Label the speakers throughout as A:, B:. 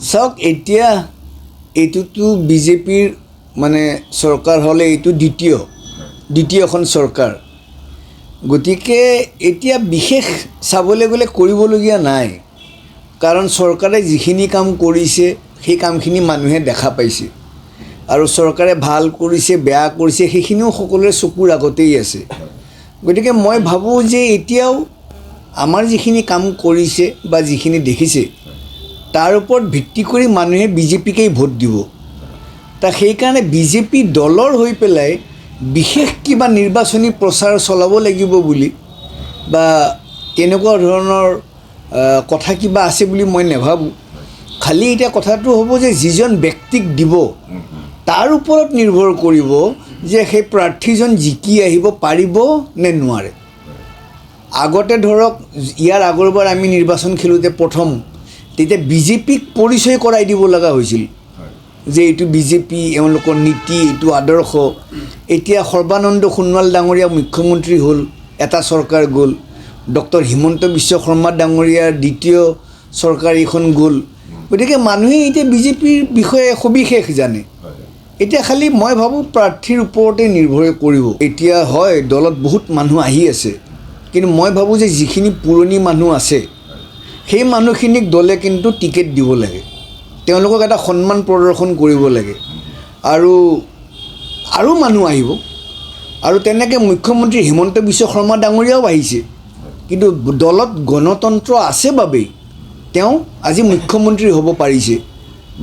A: চাওক এতিয়া এইটোতো বিজেপিৰ মানে চৰকাৰ হ'লে এইটো দ্বিতীয়খন চৰকাৰ গতিকে এতিয়া বিশেষ চাবলৈ গ'লে কৰিবলগীয়া নাই কাৰণ চৰকাৰে যিখিনি কাম কৰিছে সেই কামখিনি মানুহে দেখা পাইছে আৰু চৰকাৰে ভাল কৰিছে বেয়া কৰিছে সেইখিনিও সকলোৰে চকুৰ আগতেই আছে গতিকে মই ভাবোঁ যে এতিয়াও আমাৰ যিখিনি কাম কৰিছে বা যিখিনি দেখিছে তাৰ ওপৰত ভিত্তি কৰি মানুহে বিজেপিকেই ভোট দিব তা সেইকাৰণে বিজেপি দলৰ হৈ পেলাই বিশেষ কিবা নিৰ্বাচনী প্ৰচাৰ চলাব লাগিব বুলি বা তেনেকুৱা ধৰণৰ কথা কিবা আছে বুলি মই নাভাবোঁ খালি এতিয়া কথাটো হ'ব যে যিজন ব্যক্তিক দিব তাৰ ওপৰত নিৰ্ভৰ কৰিব যে সেই প্ৰাৰ্থীজন জিকি আহিব পাৰিব নে নোৱাৰে আগতে ধৰক ইয়াৰ আগৰবাৰ আমি নিৰ্বাচন খেলোঁতে প্ৰথম তেতিয়া বিজেপিক পৰিচয় কৰাই দিব লগা হৈছিল যে এইটো বিজেপি এওঁলোকৰ নীতি এইটো আদৰ্শ এতিয়া সৰ্বানন্দ সোণোৱাল ডাঙৰীয়া মুখ্যমন্ত্ৰী হ'ল এটা চৰকাৰ গ'ল ডক্টৰ হিমন্ত বিশ্ব শৰ্মা ডাঙৰীয়াৰ দ্বিতীয় চৰকাৰ এইখন গ'ল গতিকে মানুহে এতিয়া বিজেপিৰ বিষয়ে সবিশেষ জানে এতিয়া খালি মই ভাবোঁ প্ৰাৰ্থীৰ ওপৰতে নিৰ্ভৰ কৰিব এতিয়া হয় দলত বহুত মানুহ আহি আছে কিন্তু মই ভাবোঁ যে যিখিনি পুৰণি মানুহ আছে সেই মানুহখিনিক দলে কিন্তু টিকেট দিব লাগে তেওঁলোকক এটা সন্মান প্ৰদৰ্শন কৰিব লাগে আৰু মানুহ আহিব আৰু তেনেকৈ মুখ্যমন্ত্ৰী হিমন্ত বিশ্ব শৰ্মা ডাঙৰীয়াও আহিছে কিন্তু দলত গণতন্ত্ৰ আছে বাবেই তেওঁ আজি মুখ্যমন্ত্ৰী হ'ব পাৰিছে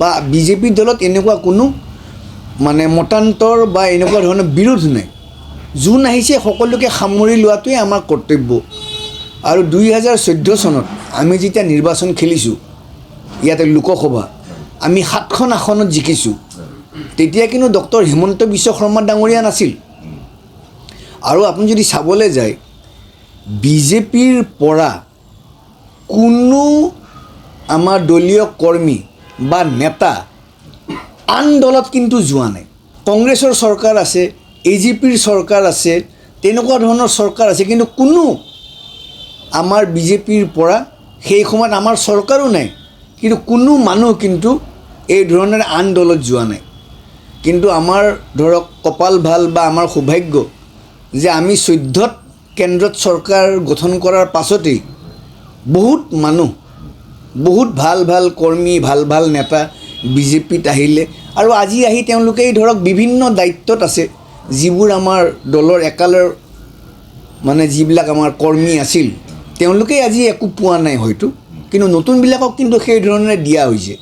A: বা বিজেপি দলত এনেকুৱা কোনো মানে মতান্তৰ বা এনেকুৱা ধৰণৰ বিৰোধ নাই যোন আহিছে সকলোকে সামৰি লোৱাটোৱে আমাৰ কৰ্তব্য আৰু 2014 চনত আমি যেতিয়া নিৰ্বাচন খেলিছোঁ ইয়াতে লোকসভা আমি 7খন আসনত জিকিছোঁ তেতিয়া কিন্তু ডক্টৰ হিমন্ত বিশ্ব শৰ্মা ডাঙৰীয়া নাছিল আৰু আপুনি যদি চাবলৈ যায় বিজেপিৰ পৰা কোনো আমাৰ দলীয় কৰ্মী বা নেতা আন দলত কিন্তু যোৱা নাই কংগ্ৰেছৰ চৰকাৰ আছে AGPৰ চৰকাৰ আছে তেনেকুৱা ধৰণৰ চৰকাৰ আছে কিন্তু কোনো আমাৰ বিজেপিৰ পৰা সেই সময়ত আমাৰ চৰকাৰো নাই কিন্তু কোনো মানুহ কিন্তু এই ধৰণৰ আন দলত যোৱা নাই কিন্তু আমাৰ ধৰক কপাল ভাল বা আমাৰ সৌভাগ্য যে আমি 14ত কেন্দ্ৰত চৰকাৰ গঠন কৰাৰ পাছতেই বহুত মানুহ বহুত ভাল কৰ্মী ভাল নেতা বিজেপিত আহিলে আৰু আজি আহি তেওঁলোকেই ধৰক বিভিন্ন দায়িত্বত আছে যিবোৰ আমাৰ দলৰ একালৰ মানে যিবিলাক আমাৰ কৰ্মী আছিল তেওঁলোকেই আজি একো পোৱা নাই হয়তো কিন্তু নতুনবিলাকক কিন্তু সেই ধৰণে দিয়া হৈছে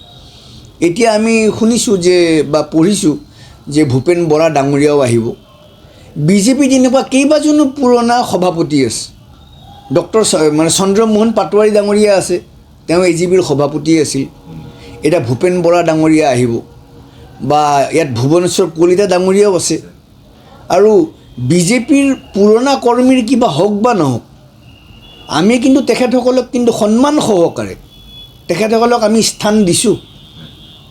A: এতিয়া আমি শুনিছোঁ যে বা পঢ়িছোঁ যে ভূপেন বৰা ডাঙৰীয়াও আহিব বিজেপি তেনেকুৱা কেইবাজনো পুৰণা সভাপতি আছে ডক্টৰ মানে চন্দ্ৰমোহন পাটোৱাৰী ডাঙৰীয়া আছে তেওঁ AGPৰ সভাপতি আছিল এতিয়া ভূপেন বৰা ডাঙৰীয়া আহিব বা ইয়াত ভুৱনেশ্বৰ কলিতা ডাঙৰীয়াও আছে আৰু বিজেপিৰ পুৰণা কৰ্মীৰ কিবা হওক বা নহওক আমি কিন্তু তেখেতসকলক কিন্তু সন্মান সহকাৰে তেখেতসকলক আমি স্থান দিছোঁ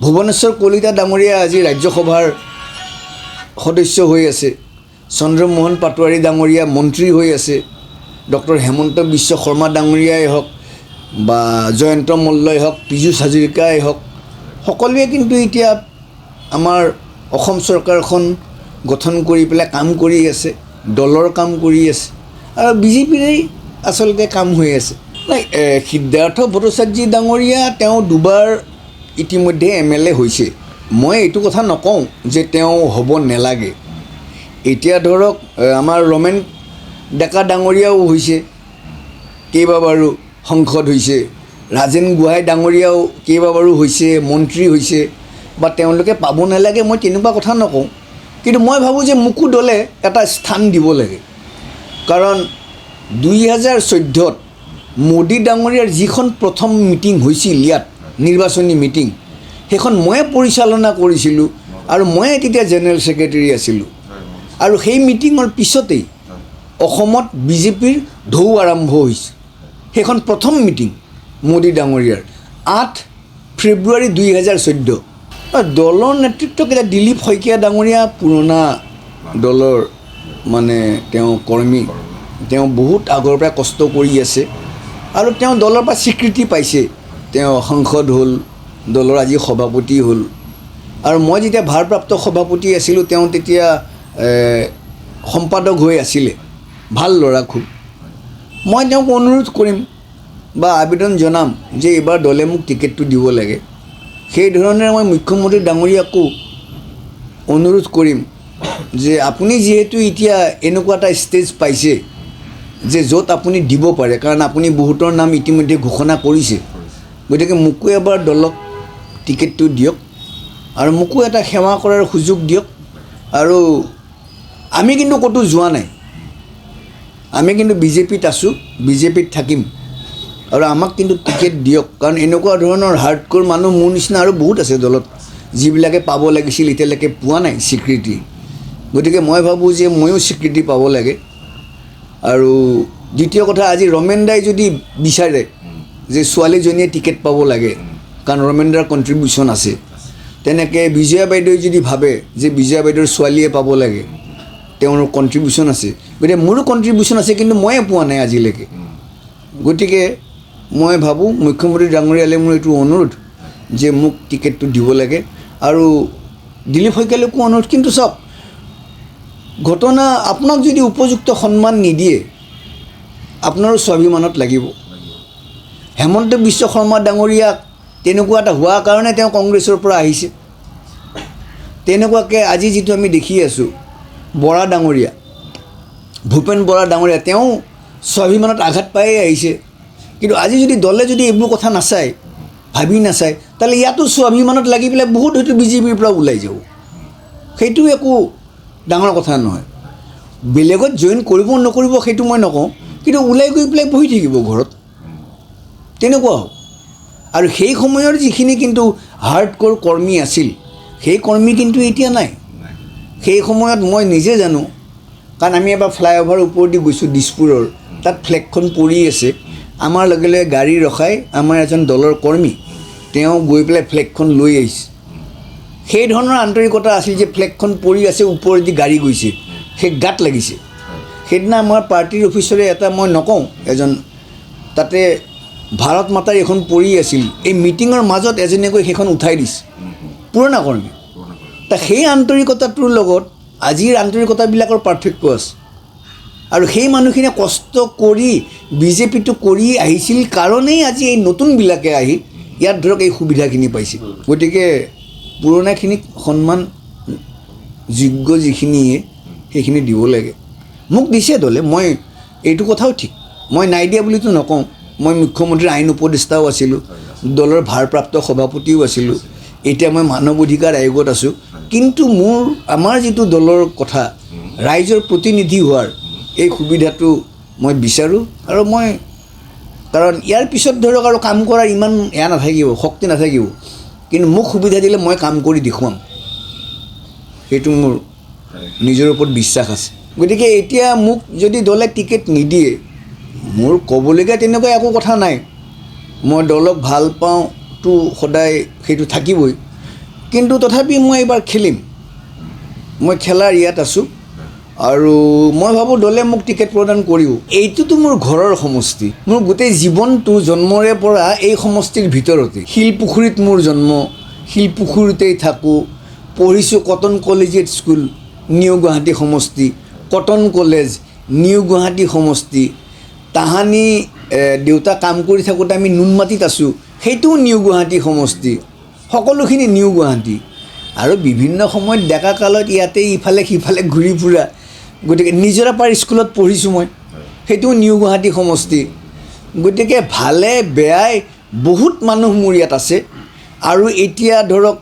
A: ভুৱনেশ্বৰ কলিতা ডাঙৰীয়া আজি ৰাজ্যসভাৰ সদস্য হৈ আছে চন্দ্ৰমোহন পাটোৱাৰী ডাঙৰীয়া মন্ত্ৰী হৈ আছে ডক্টৰ হিমন্ত বিশ্ব শৰ্মা ডাঙৰীয়াই হওক বা জয়ন্ত মল্লই হওক পীযুষ হাজৰিকাই হওক সকলোৱে কিন্তু এতিয়া আমাৰ অসম চৰকাৰখন গঠন কৰি পেলাই কাম কৰি আছে দলৰ কাম কৰি আছে আৰু বিজেপিৰেই আচলতে কাম হৈ আছে নাই সিদ্ধাৰ্থ ভট্টাচাৰ্যী ডাঙৰীয়া তেওঁ দুবাৰ ইতিমধ্যে MLA হৈছে মই এইটো কথা নকওঁ যে তেওঁ হ'ব নেলাগে এতিয়া ধৰক আমাৰ ৰমেন ডেকা ডাঙৰীয়াও হৈছে কেইবাবাৰো সংসদ হৈছে ৰাজেন গোহাঁই ডাঙৰীয়াও কেইবাবাৰো হৈছে মন্ত্ৰী হৈছে বা তেওঁলোকে পাব নালাগে মই তেনেকুৱা কথা নকওঁ কিন্তু মই ভাবোঁ যে মোকো দলে এটা স্থান দিব লাগে কাৰণ 2014ত মোদী ডাঙৰীয়াৰ যিখন প্ৰথম মিটিং হৈছিল ইয়াত নিৰ্বাচনী মিটিং সেইখন ময়ে পৰিচালনা কৰিছিলোঁ আৰু ময়ে তেতিয়া জেনেৰেল ছেক্ৰেটাৰী আছিলোঁ আৰু সেই মিটিঙৰ পিছতেই অসমত বিজেপিৰ ঢৌ আৰম্ভ হৈছে সেইখন প্ৰথম মিটিং মোদী ডাঙৰীয়াৰ 8 ফেব্ৰুৱাৰী 2014 দলৰ নেতৃত্বক এতিয়া দিলীপ শইকীয়া ডাঙৰীয়া পুৰণা দলৰ মানে তেওঁ কৰ্মী তেওঁ বহুত আগৰ পৰা কষ্ট কৰি আছে আৰু তেওঁ দলৰ পৰা স্বীকৃতি পাইছে তেওঁ সাংসদ হ'ল দলৰ আজি সভাপতি হ'ল আৰু মই যেতিয়া ভাৰপ্ৰাপ্ত সভাপতি আছিলোঁ তেওঁ তেতিয়া সম্পাদক হৈ আছিলে ভাল ল'ৰা খুব মই তেওঁক অনুৰোধ কৰিম বা আবেদন জনাম যে এইবাৰ দলে মোক টিকেটটো দিব লাগে সেই ধৰণে মই মুখ্যমন্ত্ৰী ডাঙৰীয়াকো অনুৰোধ কৰিম যে আপুনি যিহেতু এতিয়া এনেকুৱা এটা ষ্টেজ পাইছে যে য'ত আপুনি দিব পাৰে কাৰণ আপুনি বহুতৰ নাম ইতিমধ্যে ঘোষণা কৰিছে গতিকে মোকো এবাৰ দলক টিকেটটো দিয়ক আৰু মোকো এটা সেৱা কৰাৰ সুযোগ দিয়ক আৰু আমি কিন্তু ক'তো যোৱা নাই আমি কিন্তু বিজেপিত আছোঁ বিজেপিত থাকিম আৰু আমাক কিন্তু টিকেট দিয়ক কাৰণ এনেকুৱা ধৰণৰ হাৰ্ডক'ৰ মানুহ মোৰ নিচিনা আৰু বহুত আছে দলত যিবিলাকে পাব লাগিছিল এতিয়ালৈকে পোৱা নাই স্বীকৃতি গতিকে মই ভাবোঁ যে ময়ো স্বীকৃতি পাব লাগে আৰু দ্বিতীয় কথা আজি ৰমেন দাই যদি বিচাৰে যে ছোৱালীজনীয়ে টিকেট পাব লাগে কাৰণ ৰমেন দাৰ কণ্ট্ৰিবিউশ্যন আছে তেনেকৈ বিজয়া বাইদেৱে যদি ভাবে যে বিজয়া বাইদেউৰ ছোৱালীয়ে পাব লাগে তেওঁৰ কণ্ট্ৰিবিউশ্যন আছে গতিকে মোৰো কণ্ট্ৰিবিউশ্যন আছে কিন্তু ময়ে পোৱা নাই আজিলৈকে গতিকে মই ভাবোঁ মুখ্যমন্ত্ৰী ডাঙৰীয়ালৈ মোৰ এইটো অনুৰোধ যে মোক টিকেটটো দিব লাগে আৰু দিলীপ শইকীয়ালৈকো অনুৰোধ কিন্তু চাওক ঘটনা আপোনাক যদি উপযুক্ত সন্মান নিদিয়ে আপোনাৰো স্বাভিমানত লাগিব হেমন্ত বিশ্ব শৰ্মা ডাঙৰীয়াক তেনেকুৱা এটা হোৱাৰ কাৰণে তেওঁ কংগ্ৰেছৰ পৰা আহিছে তেনেকুৱাকৈ আজি যিটো আমি দেখি আছোঁ বৰা ডাঙৰীয়া ভূপেন বৰা ডাঙৰীয়া তেওঁ স্বাভিমানত আঘাত পায়ে আহিছে কিন্তু আজি যদি দলে যদি এইবোৰ কথা নাচায় ভাবি নাচায় তাহলে ইয়াতো স্বাভিমানত লাগি পেলাই বহুত হয়তো বিজেপিৰ পৰা ওলাই যাব সেইটো একো ডাঙৰ কথা নহয় বেলেগত জইন কৰিব নকৰিব সেইটো মই নকওঁ কিন্তু ওলাই গৈ পেলাই বহি থাকিব ঘৰত তেনেকুৱা হ'ব আৰু সেই সময়ৰ যিখিনি কিন্তু হাৰ্ডক'ৰ কৰ্মী আছিল সেই কৰ্মী কিন্তু এতিয়া নাই সেই সময়ত মই নিজে জানো কাৰণ আমি এবাৰ ফ্লাইঅভাৰ ওপৰেদি গৈছোঁ দিছপুৰৰ তাত ফ্লেগখন পৰি আছে আমাৰ লগে লগে গাড়ী ৰখাই আমাৰ এজন দলৰ কৰ্মী তেওঁ গৈ পেলাই ফ্লেগখন লৈ আহিছে সেই ধৰণৰ আন্তৰিকতা আছিল যে ফ্লেগখন পৰি আছে ওপৰেদি গাড়ী গৈছে সেই গাত লাগিছে সেইদিনা আমাৰ পাৰ্টিৰ অফিচৰে এটা মই নকওঁ এজন তাতে ভাৰত মাতাৰ এখন পৰি আছিল এই মিটিঙৰ মাজত এজনে গৈ সেইখন উঠাই দিছে পুৰণা কৰ্মী তা সেই আন্তৰিকতাটোৰ লগত আজিৰ আন্তৰিকতাবিলাকৰ পাৰ্থক্য আছে আৰু সেই মানুহখিনিয়ে কষ্ট কৰি বিজেপিটো কৰি আহিছিল কাৰণেই আজি এই নতুনবিলাকে আহি ইয়াত ধৰক এই সুবিধাখিনি পাইছে গতিকে পুৰণাখিনিক সন্মান যোগ্য যিখিনিয়ে সেইখিনি দিব লাগে মোক দিছে দলে মই এইটো কথাও ঠিক মই নাই দিয়া বুলিতো নকওঁ মই মুখ্যমন্ত্ৰীৰ আইন উপদেষ্টাও আছিলোঁ দলৰ ভাৰপ্ৰাপ্ত সভাপতিও আছিলোঁ এতিয়া মই মানৱ অধিকাৰ আয়োগত আছোঁ কিন্তু আমাৰ যিটো দলৰ কথা ৰাইজৰ প্ৰতিনিধি হোৱাৰ এই সুবিধাটো মই বিচাৰোঁ আৰু মই কাৰণ ইয়াৰ পিছত ধৰক আৰু কাম কৰাৰ ইমান নাথাকিব শক্তি নাথাকিব কিন্তু মোক সুবিধা দিলে মই কাম কৰি দেখুৱাম সেইটো মোৰ নিজৰ ওপৰত বিশ্বাস আছে গতিকে এতিয়া মোক যদি দলে টিকেট নিদিয়ে মোৰ ক'বলগীয়া তেনেকুৱা একো কথা নাই মই দলক ভাল পাওঁতো সদায় সেইটো থাকিবই কিন্তু তথাপি মই এইবাৰ খেলিম মই খেলাৰ ইয়াত আছোঁ আৰু মই ভাবোঁ দলে মোক টিকেট প্ৰদান কৰিব এইটোতো মোৰ ঘৰৰ সমষ্টি মোৰ গোটেই জীৱনটো জন্মৰে পৰা এই সমষ্টিৰ ভিতৰতে শিলপুখুৰীত মোৰ জন্ম শিলপুখুৰীতেই থাকোঁ পঢ়িছোঁ cotton collegiate school new Guwahati সমষ্টি কটন কলেজ নিউ গুৱাহাটী সমষ্টি তাহানি দেউতা কাম কৰি থাকোঁতে আমি নুনমাটিত আছোঁ সেইটোও নিউ গুৱাহাটী সমষ্টি সকলোখিনি নিউ গুৱাহাটী আৰু বিভিন্ন সময়ত ডেকা কালত ইয়াতে ইফালে সিফালে ঘূৰি ফুৰা গতিকে নিজৰাপাৰ স্কুলত পঢ়িছোঁ মই সেইটোও নিউ গুৱাহাটী সমষ্টি গতিকে ভালে বেয়াই বহুত মানুহ মোৰ ইয়াত আছে আৰু এতিয়া ধৰক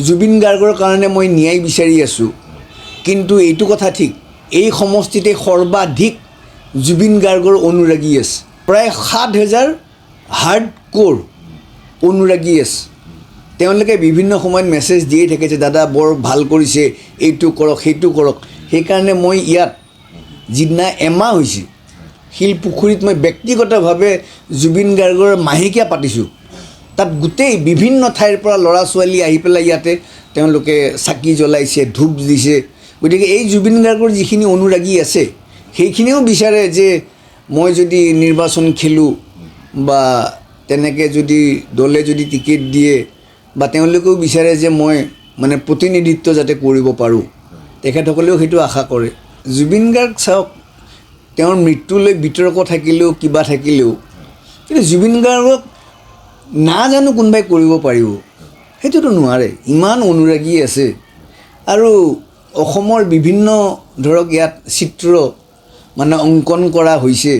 A: জুবিন গাৰ্গৰ কাৰণে মই ন্যায় বিচাৰি আছোঁ কিন্তু এইটো কথা ঠিক এই সমষ্টিতে সৰ্বাধিক জুবিন গাৰ্গৰ অনুৰাগী আছে প্ৰায় ৭,০০০ হাৰ্ডক'ৰ অনুৰাগী আছে তেওঁলোকে বিভিন্ন সময়ত মেছেজ দিয়ে থাকে যে দাদা বৰ ভাল কৰিছে এইটো কৰক সেইটো কৰক সেইকাৰণে মই ইয়াত যিদিনা এমাহ হৈছে শিলপুখুৰীত মই ব্যক্তিগতভাৱে জুবিন গাৰ্গৰ মাহেকীয়া পাতিছোঁ তাত গোটেই বিভিন্ন ঠাইৰ পৰা ল'ৰা ছোৱালী আহি পেলাই ইয়াতে তেওঁলোকে চাকি জ্বলাইছে ধূপ দিছে গতিকে এই জুবিন গাৰ্গৰ যিখিনি অনুৰাগী আছে সেইখিনিও বিচাৰে যে মই যদি নিৰ্বাচন খেলোঁ বা তেনেকৈ যদি দলে যদি টিকেট দিয়ে বা তেওঁলোকেও বিচাৰে যে মই মানে প্ৰতিনিধিত্ব যাতে কৰিব পাৰোঁ, তেখেতসকলেও সেইটো আশা কৰে। জুবিন গাৰ্গ চাওক, তেওঁৰ মৃত্যুলৈ বিতৰ্ক থাকিলেও কিবা থাকিলেও, কিন্তু জুবিন গাৰ্গক না জানো কোনোবাই কৰিব পাৰিব, সেইটোতো নোৱাৰে। ইমান অনুৰাগী আছে আৰু অসমৰ বিভিন্ন ধৰক ইয়াত চিত্ৰ মানে অংকন কৰা হৈছে,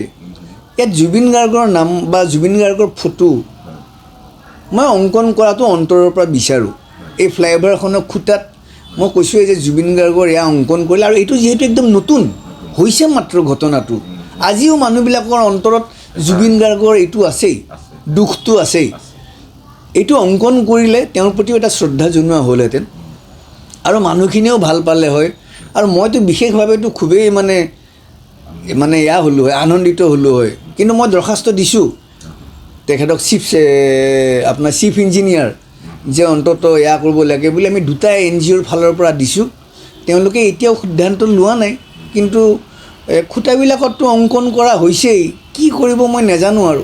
A: ইয়াত জুবিন গাৰ্গৰ নাম বা জুবিন গাৰ্গৰ ফটো মই অংকন কৰাটো অন্তৰৰ পৰা বিচাৰোঁ। এই ফ্লাইঅভাৰখনৰ খুটাত মই কৈছোঁৱেই যে জুবিন গাৰ্গৰ এয়া অংকন কৰিলে, আৰু এইটো যিহেতু একদম নতুন হৈছে মাত্ৰ ঘটনাটো, আজিও মানুহবিলাকৰ অন্তৰত জুবিন গাৰ্গৰ এইটো আছেই, দুখটো আছেই। এইটো অংকন কৰিলে তেওঁৰ প্ৰতিও এটা শ্ৰদ্ধা জনোৱা হ'লহেঁতেন আৰু মানুহখিনিয়েও ভাল পালে হয়। আৰু মইতো বিশেষভাৱেতো খুবেই মানে এয়া হ'লোঁ হয়, আনন্দিত হ'লোঁ হয়। কিন্তু মই দৰখাস্ত দিছোঁ তেখেতক, আপোনাৰ চিফ ইঞ্জিনিয়াৰ, যে অন্তত এয়া কৰিব লাগে বুলি আমি দুটা NGOৰ ফালৰ পৰা দিছোঁ। তেওঁলোকে এতিয়াও সিদ্ধান্ত লোৱা নাই, কিন্তু খুঁটাবিলাকততো অংকন কৰা হৈছেই, কি কৰিব মই নাজানো আৰু।